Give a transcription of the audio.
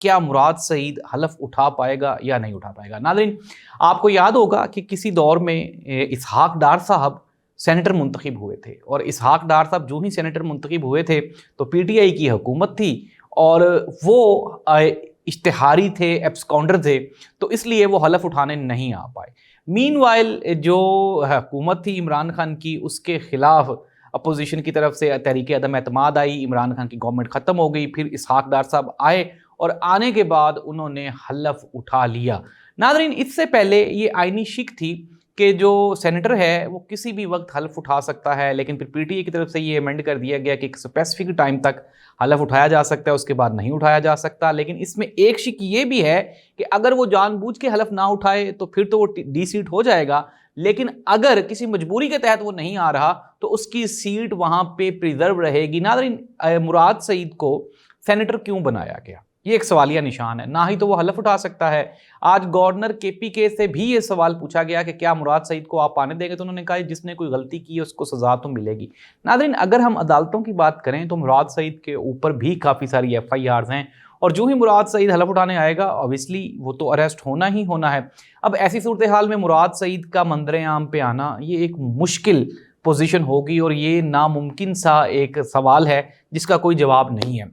کیا مراد سعید حلف اٹھا پائے گا یا نہیں اٹھا پائے گا؟ ناظرین، آپ کو یاد ہوگا کہ کسی دور میں اسحاق ڈار صاحب سینیٹر منتخب ہوئے تھے، اور اسحاق ڈار صاحب جو ہی سینیٹر منتخب ہوئے تھے تو پی ٹی آئی کی حکومت تھی اور وہ اشتہاری تھے، ایبسکاؤنڈر تھے، تو اس لیے وہ حلف اٹھانے نہیں آ پائے۔ مین وائل جو حکومت تھی عمران خان کی، اس کے خلاف اپوزیشن کی طرف سے تحریک عدم اعتماد آئی، عمران خان کی گورنمنٹ ختم ہو گئی، پھر اسحاق ڈار صاحب آئے اور آنے کے بعد انہوں نے حلف اٹھا لیا۔ ناظرین، اس سے پہلے یہ آئینی شک تھی کہ جو سینیٹر ہے وہ کسی بھی وقت حلف اٹھا سکتا ہے، لیکن پھر پی ٹی آئی کی طرف سے یہ امینڈ کر دیا گیا کہ ایک اسپیسیفک ٹائم تک حلف اٹھایا جا سکتا ہے، اس کے بعد نہیں اٹھایا جا سکتا۔ لیکن اس میں ایک شک یہ بھی ہے کہ اگر وہ جان بوجھ کے حلف نہ اٹھائے تو پھر تو وہ ڈی سیٹ ہو جائے گا، لیکن اگر کسی مجبوری کے تحت وہ نہیں آ رہا تو اس کی سیٹ وہاں پہ پریزرو رہے گی۔ ناظرین، مراد سعید کو سینیٹر کیوں بنایا گیا؟ یہ ایک سوالیہ نشان ہے، نہ ہی تو وہ حلف اٹھا سکتا ہے۔ آج گورنر کے پی کے سے بھی یہ سوال پوچھا گیا کہ کیا مراد سعید کو آپ آنے دیں گے، تو انہوں نے کہا جس نے کوئی غلطی کی ہے اس کو سزا تو ملے گی۔ ناظرین، اگر ہم عدالتوں کی بات کریں تو مراد سعید کے اوپر بھی کافی ساری ایف آئی آرز ہیں، اور جو ہی مراد سعید حلف اٹھانے آئے گا اوبیسلی وہ تو اریسٹ ہونا ہی ہونا ہے۔ اب ایسی صورتحال میں مراد سعید کا منظر عام پہ آنا یہ ایک مشکل پوزیشن ہوگی، اور یہ ناممکن سا ایک سوال ہے جس کا کوئی جواب نہیں ہے۔